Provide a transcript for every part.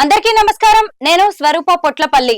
అందరికీ నమస్కారం. నేను స్వరూప పొట్లపల్లి.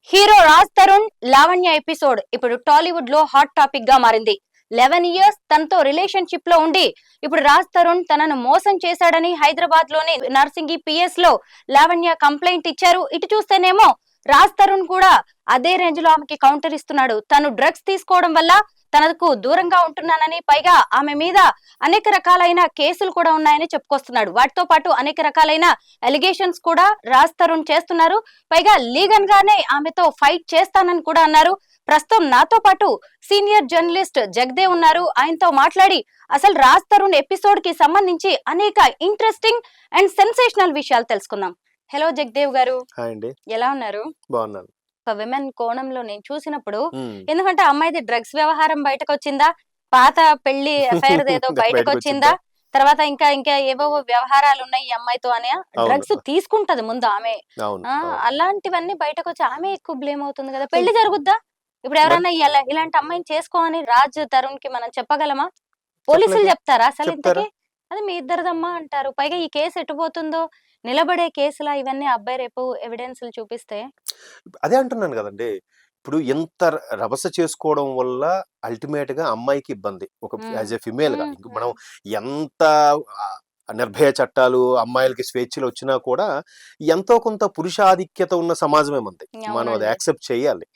హీరో రాజ్ తరుణ్ లావణ్య ఎపిసోడ్ ఇప్పుడు టాలీవుడ్ లో హాట్ టాపిక్ గా మారింది. 11 ఇయర్స్ తనతో రిలేషన్షిప్ లో ఉండి ఇప్పుడు రాజ్ తరుణ్ తనను మోసం చేశాడని హైదరాబాద్ లోని నర్సింగి పిఎస్ లో లావణ్య కంప్లైంట్ ఇచ్చారు. ఇటు చూస్తేనేమో రాజ్ తరుణ్ కూడా అదే రేంజ్ లో ఆమెకి కౌంటర్ ఇస్తున్నాడు. తను డ్రగ్స్ తీసుకోవడం వల్ల తనకు దూరంగా ఉంటున్నానని, పైగా ఆమె మీద అనేక రకాలైన కేసులు కూడా ఉన్నాయని చెప్పుకొస్తున్నాడు. వాటితో పాటు అనేక రకాలైన ఎలిగేషన్స్ కూడా రాజ్ తరుణ్ చేస్తున్నారు. పైగా లీగల్ గానే ఆమెతో ఫైట్ చేస్తానని కూడా అన్నారు. ప్రస్తుతం నాతో పాటు సీనియర్ జర్నలిస్ట్ జగదేవ్ ఉన్నారు. ఆయనతో మాట్లాడి అసలు రాజ్ తరుణ్ ఎపిసోడ్ కి సంబంధించి అనేక ఇంట్రెస్టింగ్ అండ్ సెన్సేషనల్ విషయాలు తెలుసుకుందాం. హలో జగదేవ్ గారు, ఎలా ఉన్నారు? బాగున్నాను. ఒక విమెన్ కోణంలో నేను చూసినప్పుడు, ఎందుకంటే అమ్మాయిది డ్రగ్స్ వ్యవహారం బయటకు వచ్చిందా, పాత పెళ్లి అఫైర్ ఏదో బయటకు వచ్చిందా, తర్వాత ఇంకా ఇంకా ఏవో వ్యవహారాలు ఉన్నాయి ఈ అమ్మాయితో అని, డ్రగ్స్ తీసుకుంటది ముందు ఆమె. అలాంటివన్నీ బయటకు వచ్చి ఆమె ఎక్కువ బ్లేమ్ అవుతుంది కదా. పెళ్లి జరుగుద్దా ఇప్పుడు? ఎవరన్నా ఇలాంటి అమ్మాయిని చేసుకోని రాజ్ తరుణ్ కి మనం చెప్పగలమా? పోలీసులు చెప్తారా అసలు ఇంతకీ? అది మీ ఇద్దరిదమ్మా అంటారు. పైగా ఈ కేసు ఎటుపోతుందో, నిలబడే కేసులా ఇవన్నీ అబ్బాయి రేపు ఎవిడెన్స్లు చూపిస్తే? అదే అంటున్నాను కదండి. ఇప్పుడు ఎంత రభస చేసుకోవడం వల్ల అల్టిమేట్ గా అమ్మాయికి ఇబ్బంది. ఒక యాజ్ ఏ ఫిమేల్ గా మనం ఎంత నిర్భయ చట్టాలు అమ్మాయిలకి స్వేచ్ఛలు వచ్చినా కూడా ఎంతో కొంత పురుషాధిక్యత ఉన్న సమాజమే మంది. మనం అది యాక్సెప్ట్ చేయాలి.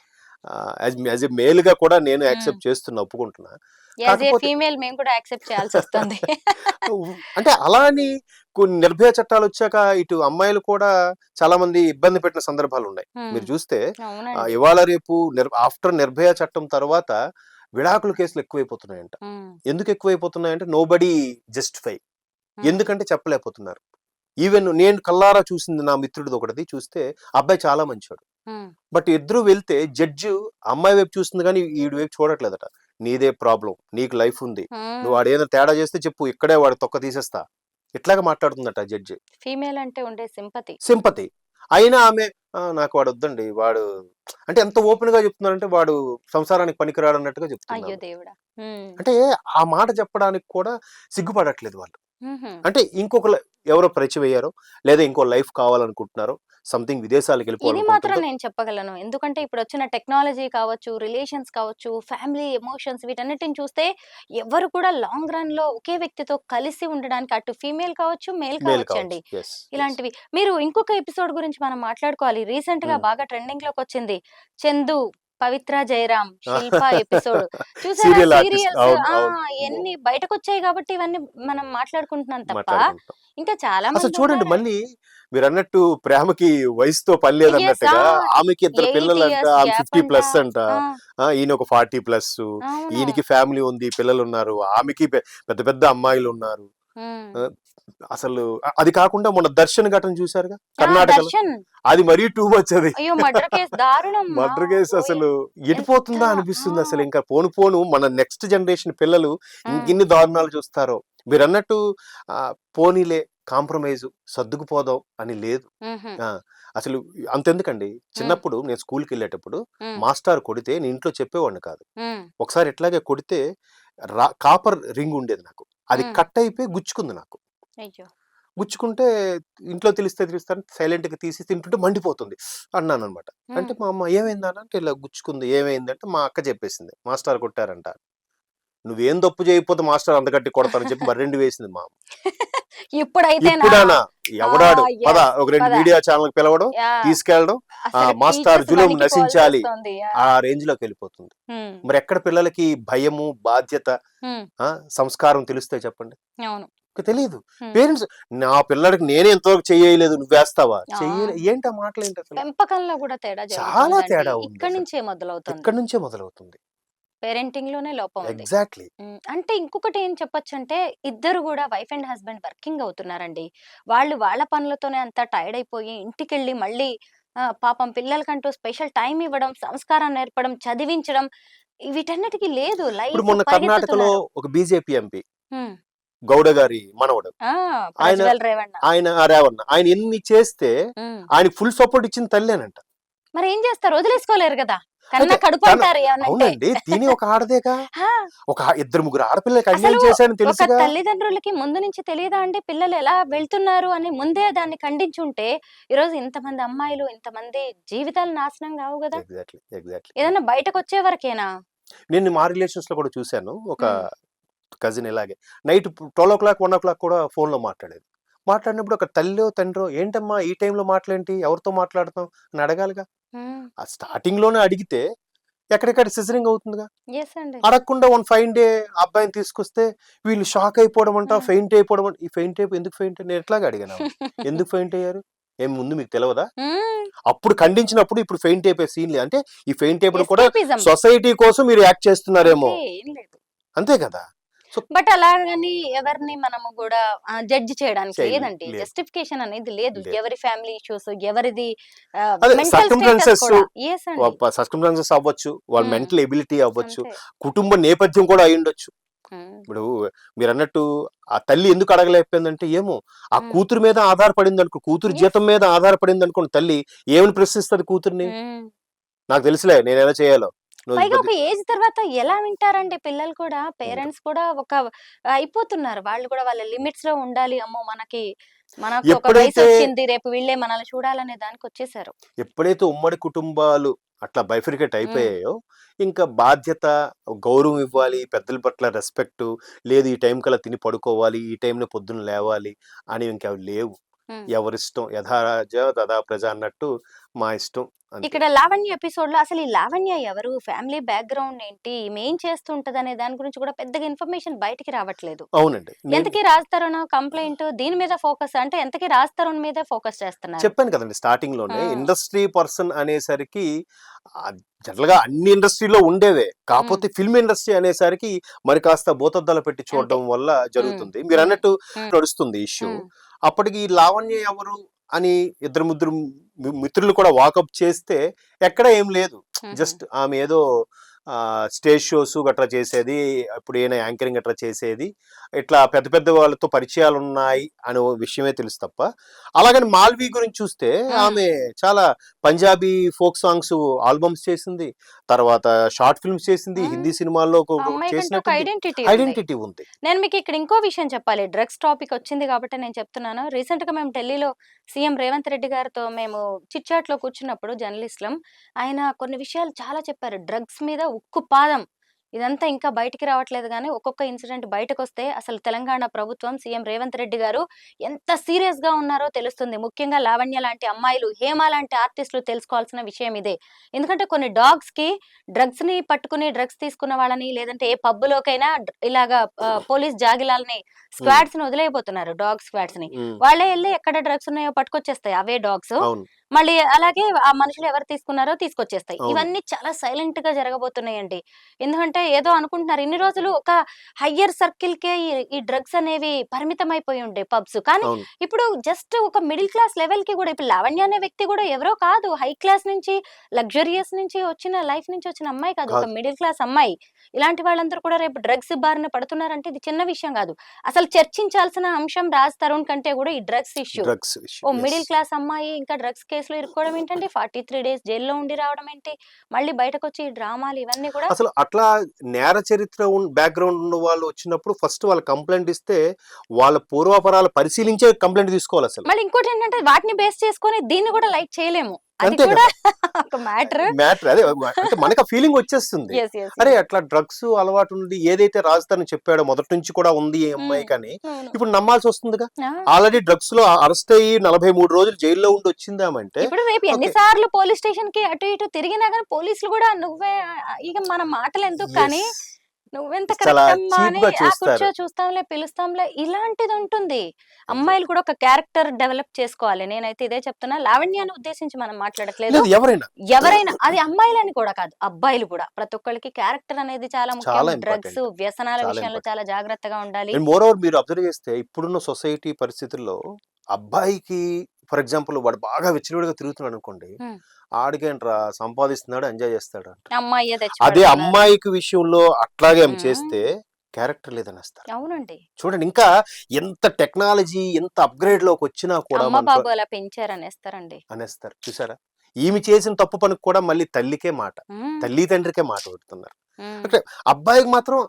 యాజ్ ఏ మేల్ గా కూడా నేను యాక్సెప్ట్ చేస్తున్నా, ఒప్పుకుంటున్నా. అంటే అలా అని కొన్ని నిర్భయ చట్టాలు వచ్చాక ఇటు అమ్మాయిలు కూడా చాలా మంది ఇబ్బంది పెట్టిన సందర్భాలు ఉన్నాయి. మీరు చూస్తే ఇవాళ రేపు ఆఫ్టర్ నిర్భయ చట్టం తర్వాత విడాకుల కేసులు ఎక్కువైపోతున్నాయంట. ఎందుకు ఎక్కువైపోతున్నాయంటే నోబడీ జస్టిఫై. ఎందుకంటే చెప్పలేకపోతున్నారు. ఈవెన్ నేను కల్లారా చూసింది, నా మిత్రుడిది ఒకటిది చూస్తే అబ్బాయి చాలా మంచివాడు, బట్ ఇద్దరు వెళ్తే జడ్జి అమ్మాయి వైపు చూస్తుంది కానీ ఈడి వైపు చూడట్లేదట. నీదే ప్రాబ్లం, నీకు లైఫ్ ఉంది, నువ్వు వాడు ఏదైనా తేడా చేస్తే చెప్పు, ఇక్కడే వాడు తొక్క తీసేస్తా, ఇట్లాగా మాట్లాడుతుందట జడ్జి. ఫీమేల్ అంటే ఉండే సింపతి అయినా ఆమె నాకు వాడు వద్దండి, వాడు అంటే ఎంత ఓపెన్ గా చెప్తున్నారంటే వాడు సంసారానికి పనికిరాడు అన్నట్టుగా చెప్తున్నారు. అంటే ఆ మాట చెప్పడానికి కూడా సిగ్గుపడట్లేదు వాళ్ళు. అంటే ఇంకొక ఎవరో పరిచయం అయ్యారో, లేదా ఇంకో లైఫ్ కావాలనుకుంటున్నారో, సంథింగ్ విదేశాలకు ఇది మాత్రం నేను చెప్పగలను. ఎందుకంటే ఇప్పుడు వచ్చిన టెక్నాలజీ కావచ్చు, రిలేషన్స్ కావచ్చు, ఫ్యామిలీ ఎమోషన్స్, వీటన్నిటిని చూస్తే ఎవరు కూడా లాంగ్ రన్ లో ఒకే వ్యక్తితో కలిసి ఉండడానికి, అటు ఫీమేల్ కావచ్చు మేల్ కావచ్చు అండి, ఇలాంటివి. మీరు ఇంకొక ఎపిసోడ్ గురించి మనం మాట్లాడుకోవాలి. రీసెంట్ గా బాగా ట్రెండింగ్ లోకి వచ్చింది చందు, పవిత్ర జయరామ్, శిల్ప ఎపిసోడ్ చూసారా? సీరియల్స్ ఎన్ని బయటకు వచ్చాయి కాబట్టి ఇవన్నీ మనం మాట్లాడుకుంటున్నాం తప్ప ఇంకా చాలా మంది చూడండి. మళ్ళీ మీరు అన్నట్టు ప్రేమకి వయసుతో పని లేదన్నట్టుగా ఆమెకి ఇద్దరు పిల్లలంట, ఆమె 50+ అంట, ఈయన ఒక 40+, ఈయనకి ఫ్యామిలీ ఉంది, పిల్లలు ఉన్నారు, ఆమెకి పెద్ద పెద్ద అమ్మాయిలు ఉన్నారు. అసలు అది కాకుండా మొన్న దర్శన్ ఘటన చూసారుగా కర్ణాటకలో, అది మరీ టూ మచ్. అది మర్డర్ కేసు అసలు ఎటుపోతుందా అనిపిస్తుంది. అసలు ఇంకా పోను పోను మన నెక్స్ట్ జనరేషన్ పిల్లలు ఇంకిన్ని దారుణాలు చూస్తారో. మీరు అన్నట్టు పోనీలే, కాంప్రమైజ్, సర్దుకుపోదాం అని లేదు. అసలు అంతెందుకండి, చిన్నప్పుడు నేను స్కూల్కి వెళ్ళేటప్పుడు మాస్టర్ కొడితే నేను ఇంట్లో చెప్పేవాడిని కాదు. ఒకసారి ఇట్లాగే కొడితే కాపర్ రింగ్ ఉండేది నాకు, అది కట్ అయిపోయి గుచ్చుకుంది నాకు. గుచ్చుకుంటే ఇంట్లో తెలిస్తే సైలెంట్ గా తీసి తింటుంటే మండిపోతుంది అన్నాను అనమాట. అంటే మా అమ్మ ఏమైందా అంటే ఇలా గుచ్చుకుంది, ఏమైంది అంటే మా అక్క చెప్పేసింది మాస్టర్ కొట్టారంట. నువ్వేం తప్పు చేయకపోతే మాస్టర్ అంత గట్టి కొడతానని చెప్పి మరి 2 వేసింది మా అమ్మ. ఇప్పుడైనా ఎవడాడు పద ఒక 2 మీడియా ఛానల్ పిలవడం, తీసుకెళ్ళడం, మాస్టర్ జులుం నశించాలి, ఆ రేంజ్ లోకి వెళ్ళిపోతుంది. మరి ఎక్కడ పిల్లలకి భయము, బాధ్యత, సంస్కారం తెలుస్తాయి చెప్పండి? తెలియదు. పేరెంట్స్ నా పిల్లడికి నేనే ఎంతవరకు చేయలేదు, నువ్వు వేస్తావా, ఏంటి ఆ మాటలు ఏంటి? అసలు పెంపకంలో కూడా తేడా, చాలా తేడా ఉంది. ఇక్కడి నుంచే మొదలవుతుంది. పేరెంటింగ్ లోనే లోపం ఉంది. ఎగ్జాక్ట్లీ. అంటే ఇంకొకటి ఏం చెప్పొచ్చు అంటే, ఇద్దరు కూడా వైఫ్ అండ్ హస్బెండ్ వర్కింగ్ అవుతున్నారండి. వాళ్ళు వాళ్ళ పనులతోనే అంతా టైర్డ్ అయిపోయి ఇంటికెళ్ళి మళ్ళీ పాపం పిల్లలకంటూ స్పెషల్ టైం ఇవ్వడం, సంస్కారం నేర్పడం, చదివించడం, వీటన్నిటికీ లేదు. ఇప్పుడు మొన్న కర్ణాటకలో ఒక బీజేపీ ఎంపీ గౌడ గారి మనవడు ఆయన రేవಣ್ణ, ఆయన ఎన్ని చేస్తే ఆయన ఫుల్ సపోర్ట్ ఇచ్చిన తల్లేనంట. మరి ఏం చేస్తారు, వదిలేసుకోలేరు కదా. కన్న కడుపు అంటారు ఏమనంటే. అవునండి, తిని ఒక ఆడదేగా, హా, ఒక ఇద్దరు ముగ్గురు ఆడపిల్లలకి అసలు అన్యాయం చేశానని ఒక తెలుసుగా. తల్లిదండ్రులకి ముందు నుంచి తెలియదా అండి పిల్లలు ఎలా వెళ్తున్నారు అని ముందే దాన్ని ఖండించుంటే ఈరోజు ఇంతమంది అమ్మాయిలు ఇంతమంది జీవితాలు నాశనం కావు కదా. Exactly, exactly. ఏదన్నా బయటకు వచ్చే వరకేనా. నేను మా రిలేషన్స్ లో కూడా చూశాను. ఒక ఉమ్, కజిన్ ఇలాగే నైట్ 12 o'clock 1 o'clock కూడా ఫోన్ లో మాట్లాడేది. మాట్లాడినప్పుడు ఒక తల్లో తండ్రో, ఏంటమ్మా ఈ టైంలో మాటలేంటి, ఎవరితో మాట్లాడుతాం అని అడగాలిగా. ఉమ్, ఆ స్టార్టింగ్ లోనే అడిగితే ఎక్కడెక్కడ సిజరింగ్ అవుతుందిగా. ఎస్ అండి. అడగకుండా వన్ ఫైన్ డే అబ్బాయిని తీసుకొస్తే వీళ్ళు షాక్ అయిపోవడం అంట, ఉమ్. ఫెయింట్ అయిపోవడం అంట. ఈ ఫెయింట్ అయిపో ఎందుకు ఫెయింట్, నేను ఎట్లాగా అడిగాను ఆవిడని. ఎందుకు ఫెయింట్ అయ్యారు, ఏం ముందు మీకు తెలియదా. ఉమ్, అప్పుడు ఖండించినప్పుడు ఇప్పుడు ఫెయింట్ అయిపోయే సీన్ లేదు అంటే, ఈ ఫెయింట్ అయిపోవడం కూడా ఎస్కేపిజం. సొసైటీ కోసం మీరు యాక్ట్ చేస్తున్నారేమో. అంతే, ఏం లేదు. అంతే కదా. సో బట్ అలాగని ఎవరిని మనము కూడా జడ్జ్ చేయడానికి లేదండి. లేదు, జస్టిఫికేషన్ అనేది లేదు. లేదు. ఎవరి ఫ్యామిలీ ఇష్యూస్, ఎవరిది అదే మెంటల్ స్టేటస్ సర్కమ్స్టాన్సెస్, కూడా. ఎస్ అండి. సర్కమ్స్టాన్సెస్ అవ్వచ్చు, వాళ్ళ ఉమ్, మెంటల్ ఎబిలిటీ అవ్వచ్చు, అంతే. కుటుంబ నేపథ్యం కూడా అయి ఉండొచ్చు. ఉమ్, ఇప్పుడు మీరు అన్నట్టు ఆ తల్లి ఎందుకు అడగలేకపోయిందంటే, ఏమో ఆ ఉమ్, కూతురు మీద ఆధారపడింది అనుకో, కూతురు ఎస్. జీతం మీద ఆధారపడింది అనుకోండి, తల్లి ఏమని ప్రశ్నిస్తుంది కూతుర్ని, ఉమ్. నాకు తెలుసులే నేను ఎలా చేయాలో, నువ్వు పైగా బద్ది-" ఒక ఏజ్ తర్వాత ఎలా వింటారండి పిల్లలు కూడా. ఉండదు. పేరెంట్స్ కూడా ఒక అయిపోతున్నారు. వాళ్ళు కూడా వాళ్ళ లిమిట్స్ లో ఉండాలి. అమ్మో మనకు ఒక వయసు ఎప్పుడైతే వచ్చింది, రేపు వీళ్ళే మనల్ని చూడాలనే దానికి వచ్చేసారు. ఎప్పుడైతే ఉమ్మడి కుటుంబాలు అట్లా బైఫిరికేట్ ఉమ్, అయిపోయాయో, ఇంకా బాధ్యత, గౌరవం ఇవ్వాలి, పెద్దల పట్ల రెస్పెక్ట్ లేదు, ఈ టైం కల్లా తిని పడుకోవాలి, ఈ టైంలో పొద్దున్న లేవాలి అని ఇంకా అవి లేవు. ఉమ్. ఎవరిష్టం, యథా రాజా తథా ప్రజ అన్నట్టు మా ఇష్టం అంతే. ఇక్కడ లావణ్య ఎపిసోడ్ లో అసలు ఈ లావణ్య ఎవరు, ఫ్యామిలీ బ్యాక్గ్రౌండ్ ఏంటి, ఈమె ఏం చేస్తుంటది అనే దాని గురించి కూడా పెద్దగా ఇన్ఫర్మేషన్ బయటికి రావట్లేదు. అవునండి, నేను ఎంతకీ రాజ్ తరుణ్ కంప్లైంట్ దీని మీద ఫోకస్ అంటే ఎంతకీ రాజ్ తరుణ్ మీద ఫోకస్ చేస్తున్నారు. చెప్పాను కదండి స్టార్టింగ్ లోనే, ఉమ్, ఇండస్ట్రీ పర్సన్ అనేసరికి జనరల్ గా అన్ని ఇండస్ట్రీలో ఉండేవే, ఉమ్, కాకపోతే ఫిల్మ్ ఇండస్ట్రీ అనేసరికి మరి కాస్త భూతద్దాలు పెట్టి అంతే. చూడడం వల్ల ఉమ్, జరుగుతుంది. మీరు ఉమ్, అన్నట్టు ఉమ్, నడుస్తుంది ఇష్యూ. ఉమ్, అప్పటికి ఈ లావణ్య ఎవరు అని ఇద్దరు ముగ్గురు మిత్రులు కూడా వాకప్ చేస్తే ఎక్కడ ఏం లేదు. ఉమ్, జస్ట్ ఆమె ఏదో స్టేజ్ షోస్ గట్రా చేసేది, ఇప్పుడు ఏమైనా యాంకరింగ్ గట్రా చేసేది, ఇట్లా పెద్ద పెద్ద వాళ్ళతో పరిచయాలు ఉన్నాయి అనే విషయమే తెలుసు తప్ప. అలాగని మాల్వి గురించి చూస్తే ఉమ్. ఆమె చాలా పంజాబీ ఫోక్ సాంగ్స్ ఆల్బమ్స్ చేసింది, తర్వాత షార్ట్ ఫిల్మ్స్ చేసింది, ఉమ్. హిందీ సినిమాల్లో ఆ అమ్మాయికంటూ ఒక చేసినట్టు ఐడెంటిటీ ఉంది. ఐడెంటిటీ ఉంది. నేను మీకు ఇక్కడ ఇంకో విషయం చెప్పాలి. డ్రగ్స్ టాపిక్ వచ్చింది కాబట్టి నేను చెప్తున్నాను. రీసెంట్ గా మేము ఢిల్లీలో సీఎం రేవంత్ రెడ్డి గారితో మేము చిట్ చాట్ లో కూర్చున్నప్పుడు జర్నలిస్టులం, ఆయన కొన్ని విషయాలు చాలా చెప్పారు. డ్రగ్స్ మీద ఉక్కు పాదం. ఇదంతా ఇంకా బయటికి రావట్లేదు గానీ ఒక్కొక్క ఇన్సిడెంట్ బయటకొస్తే అసలు తెలంగాణ ప్రభుత్వం, సీఎం రేవంత్ రెడ్డి గారు ఎంత సీరియస్ గా ఉన్నారో తెలుస్తుంది. ముఖ్యంగా లావణ్య లాంటి అమ్మాయిలు, హేమ లాంటి ఆర్టిస్టులు తెలుసుకోవాల్సిన విషయం ఇదే. ఎందుకంటే కొన్ని డాగ్స్ కి డ్రగ్స్ ని పట్టుకుని డ్రగ్స్ తీసుకున్న వాళ్ళని, లేదంటే ఏ పబ్బులోకైనా ఇలాగా పోలీస్ జాగిలాలని ఉమ్, స్క్వాడ్స్ ని వదిలేయబోతున్నారు. డాగ్ స్క్వాడ్స్ ని ఉమ్, వాళ్ళే వెళ్ళి ఎక్కడ డ్రగ్స్ ఉన్నాయో పట్టుకొచ్చేస్తాయి అవే డాగ్స్. అవును, మళ్ళీ అలాగే ఆ మనుషులు ఎవరు తీసుకున్నారో తీసుకొచ్చేస్తాయి. అవును, ఇవన్నీ చాలా సైలెంట్ గా జరగబోతున్నాయండి. ఎందుకంటే ఏదో అనుకుంటున్నారు ఇన్ని రోజులు ఒక హయ్యర్ సర్కిల్ కే ఈ డ్రగ్స్ అనేవి పరిమితం అయిపోయి ఉండే పబ్స్. కానీ అవును. ఇప్పుడు జస్ట్ ఒక మిడిల్ క్లాస్ లెవెల్ కి కూడా, ఇప్పుడు లావణ్య అనే వ్యక్తి కూడా ఎవరో కాదు, హై క్లాస్ నుంచి లగ్జరియస్ నుంచి వచ్చిన లైఫ్ నుంచి వచ్చిన అమ్మాయి కాదు, ఒక కాదు, మిడిల్ క్లాస్ అమ్మాయి. ఇలాంటి వాళ్ళందరూ కూడా రేపు డ్రగ్స్ బారిన పడుతున్నారంటే ఇది చిన్న విషయం కాదు. అసలు చర్చించాల్సిన అంశం రాజ్ తరుణ్ కంటే కూడా ఈ డ్రగ్స్ ఇష్యూ. డ్రగ్స్ ఓ విషయం. ఎస్, మిడిల్ క్లాస్ అమ్మాయి ఇంకా డ్రగ్స్ కేసులో ఇరుక్కోవడం ఏంటంటే 43 days జైల్లో ఉండి రావడం ఏంటి, మళ్ళీ బయటకు వచ్చి ఈ డ్రామాలు ఇవన్నీ కూడా. అసలు అట్లా నేర చరిత్ర బ్యాక్గ్రౌండ్ ఉన్న వాళ్ళు వచ్చినప్పుడు ఫస్ట్ వాళ్ళు కంప్లైంట్ ఇస్తే వాళ్ళ పూర్వాపరాలు పరిశీలించే కంప్లైంట్ తీసుకోవాలి అసలు. మళ్ళీ ఇంకోటి ఏంటంటే వాటిని బేస్ చేసుకొని దీన్ని కూడా లైక్ చేయలేము. అది అంతే కూడా కదా ఒక మ్యాటర్. మ్యాటర్ అదే, అంటే మనకు ఆ ఫీలింగ్ వచ్చేస్తుంది. ఎస్ ఎస్ అరే అట్లా డ్రగ్స్ అలవాటు ఉండి ఏదైతే రాజధాని చెప్పాడో మొదటి నుంచి కూడా ఉంది ఈ అమ్మాయి, కానీ అవును. ఇప్పుడు నమ్మాల్సి వస్తుందిగా. ఆ, ఆల్రెడీ డ్రగ్స్ లో అరెస్ట్ అయ్యి 43 రోజులు జైల్లో ఉండి వచ్చిందామంటే ఇప్పుడు రేపు ఓకే. ఎన్నిసార్లు పోలీస్ స్టేషన్ కి అటు ఇటు తిరిగినా కానీ పోలీసులు కూడా నువ్వే ఇక మన మాటలు ఎందుకు కానీ Yes. నువ్వెంత చాలా కరెక్ట్ అమ్మా చీప్ అని గా ఆ చూస్తారు. కూర్చో చూస్తాంలే పిలుస్తాంలే ఇలాంటిది ఉంటుంది. అమ్మాయిలు కూడా ఒక క్యారెక్టర్ డెవలప్ చేసుకోవాలి. నేనైతే ఇదే చెప్తున్నా. లావణ్యాన్ని ఉద్దేశించి మనం మాట్లాడట్లేదు. లేదు, ఎవరైనా ఎవరైనా, అది అమ్మాయిలని కూడా కాదు, అబ్బాయిలు కూడా ప్రతి ఒక్కరికి క్యారెక్టర్ అనేది చాలా ముఖ్యం. చాలా డ్రగ్స్ ఇంపార్టెంట్, వ్యసనాల చాలా విషయంలో ఇంపార్టెంట్. చాలా జాగ్రత్తగా ఉండాలి. అండ్ మోర్ ఓవర్ మీరు అబ్జర్వ్ చేస్తే ఇప్పుడున్న సొసైటీ పరిస్థితుల్లో అబ్బాయికి ఫర్ ఎగ్జాంపుల్ వాడు బాగా విచ్చలవిడిగా తిరుగుతున్నాడు అనుకోండి, ఉమ్. ఆడికేంట్రా సంపాదిస్తున్నాడు ఎంజాయ్ చేస్తాడు అంట. అమ్మాయి తెచ్చి అదే పెడుతున్నారు. అమ్మాయికి విషయంలో అట్లాగే ఆమె ఉమ్. చేస్తే క్యారెక్టర్ లేదనేస్తారు. అవునండి. చూడండి, ఇంకా ఎంత టెక్నాలజీ ఎంత అప్గ్రేడ్ లోకి వచ్చినా కూడా అమ్మ బాబు అలా పెంచారనేస్తారండి. అనేస్తారు చూసారా. ఈమె చేసిన తప్పు పనికి కూడా మళ్ళీ తల్లికే మాట, ఉమ్, తల్లి తండ్రికే మాట పెడుతున్నారు. ఉమ్. అంటే అబ్బాయికి మాత్రం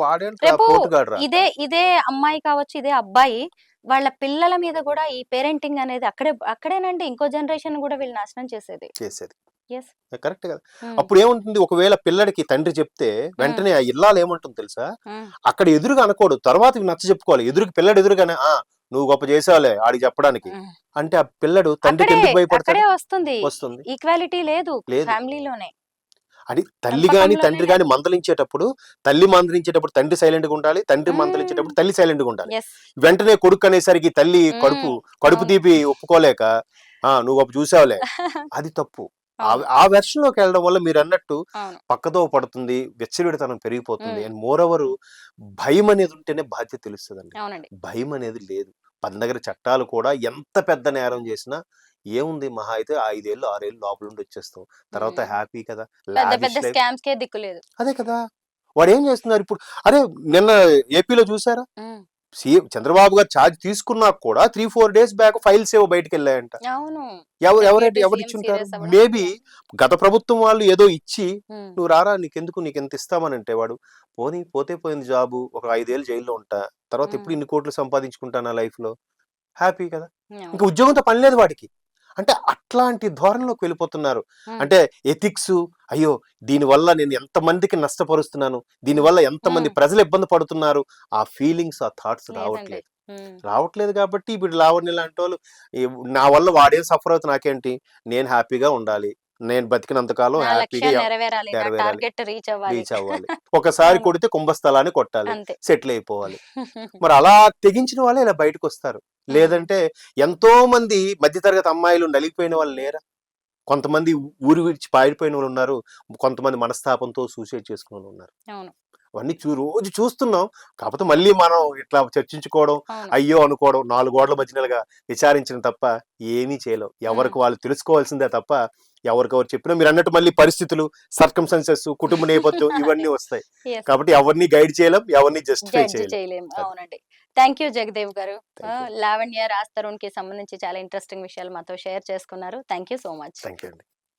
వాడేంట్రా రేపు పోటుగాడురా. ఇదే అమ్మాయి కావచ్చు, ఇదే అబ్బాయి వాళ్ళ పిల్లల మీద కూడా ఈ పేరెంటింగ్ అనేది అక్కడేనండి ఇంకో జనరేషన్ కూడా వీళ్ళు నాశనం చేసేది. చేసేది ఎస్. కరెక్ట్ కదా. అప్పుడు ఏముంటుంది, ఒకవేళ పిల్లడికి తండ్రి చెప్తే వెంటనే ఆ ఇల్లాలు ఏమంటుంది తెలుసా, అక్కడ ఎదురుగా అనకూడదు, తర్వాత నచ్చ చెప్పుకోవాలి. పిల్లడు ఎదురుగానే నువ్వు గొప్ప చేసావులే ఆడికి చెప్పడానికి అంటే, ఆ పిల్లడు తండ్రికి ఎందుకు భయపడతాడు? వస్తుంది. ఈక్వాలిటీ లేదు లేదు. ఫ్యామిలీలోనే. అది తల్లి గాని తండ్రి గాని మందలించేటప్పుడు, తల్లి మందలించేటప్పుడు తండ్రి సైలెంట్ గా ఉండాలి, తండ్రి మందలించేటప్పుడు తల్లి సైలెంట్ గా ఉండాలి. వెంటనే కొడుకు అనేసరికి తల్లి కడుపు తీపి ఒప్పుకోలేక నువ్వు గొప్ప చూసావులే, అది తప్పు. ఆ వెర్షన్ లోకి వెళ్ళడం వల్ల మీరు అన్నట్టు పక్కదో పడుతుంది, వెచ్చవిడితనం పెరిగిపోతుంది. అండ్ మోర్ ఓవర్ భయం అనేది ఉంటేనే బాధ్యత తెలుస్తుందండి. భయం అనేది లేదు. పండగ చట్టాలు కూడా ఎంత పెద్ద నేరం చేసినా ఏముంది, మహా అయితే 5 ఏళ్ళు 6 ఏళ్ళు లోపల నుండి వచ్చేస్తాం, తర్వాత హ్యాపీ కదా. అదే కదా, వాడు ఏం చేస్తున్నారు ఇప్పుడు. అరే నిన్న ఏపీలో చూసారా, సీఎం చంద్రబాబు గారు ఛార్జ్ తీసుకున్నా కూడా 3-4 days బ్యాక్ ఫైల్స్ ఏవో బయటకు వెళ్ళాయంట. ఎవరు ఇచ్చుంటారు? మేబీ గత ప్రభుత్వం వాళ్ళు ఏదో ఇచ్చి నువ్వు రారా నీకు ఎంత ఇస్తామనంటే వాడు పోతే పోయింది జాబు, ఒక 5 ఏళ్ళు జైల్లో ఉంటా, తర్వాత ఎప్పుడు ఇన్ని కోట్లు సంపాదించుకుంటానా లైఫ్ లో, హ్యాపీ కదా. ఇంకా ఉద్యోగంతో పని లేదు వాడికి. అంటే అట్లాంటి ధోరణిలోకి వెళ్ళిపోతున్నారు. అంటే ఎథిక్స్, అయ్యో దీనివల్ల నేను ఎంతమందికి నష్టపరుస్తున్నాను, దీనివల్ల ఎంతమంది ప్రజలు ఇబ్బంది పడుతున్నారు, ఆ ఫీలింగ్స్ ఆ థాట్స్ రావట్లేదు కాబట్టి ఇప్పుడు లావణ్య లాంటి వాళ్ళు నా వల్ల వాడేం సఫర్ అవుతుంది, నాకేంటి, నేను హ్యాపీగా ఉండాలి, నేను బతికినంతకాలం హ్యాపీగా రీచ్ అవ్వాలి, ఒకసారి కొడితే కుంభస్థలాన్ని కొట్టాలి, సెటిల్ అయిపోవాలి. మరి అలా తెగించిన వాళ్ళే ఇలా బయటకు వస్తారు. లేదంటే ఎంతో మంది మధ్యతరగతి అమ్మాయిలు నలిగిపోయిన వాళ్ళు లేరా, కొంతమంది ఊరు విడిచి పారిపోయిన వాళ్ళు ఉన్నారు, కొంతమంది మనస్తాపంతో సూసైడ్ చేసుకున్న వాళ్ళు ఉన్నారు. అవన్నీ రోజు చూస్తున్నాం. కాకపోతే మళ్ళీ మనం ఇట్లా చర్చించుకోవడం, అయ్యో అనుకోవడం, 4 గోడల మధ్యనలుగా విచారించడం తప్ప ఏమీ చేయలేం. ఎవరికి వాళ్ళు తెలుసుకోవాల్సిందే తప్ప ఎవరికెవరు చెప్పినా మీరు అన్నట్టు మళ్ళీ పరిస్థితులు, సర్కమ్స్టాన్సెస్, కుటుంబ నేపథ్యం ఇవన్నీ వస్తాయి. కాబట్టి ఎవరిని గైడ్ చేయలేం, ఎవరిని జస్టిఫై చేయలేం. అవునండి. థ్యాంక్ యూ జగదేవ్ గారు. లావణ్య రాజ్ తరుణ్ కి సంబంధించి చాలా ఇంట్రెస్టింగ్ విషయాలు మాతో షేర్ చేసుకున్నారు. Thank you so much. Thank you అండి.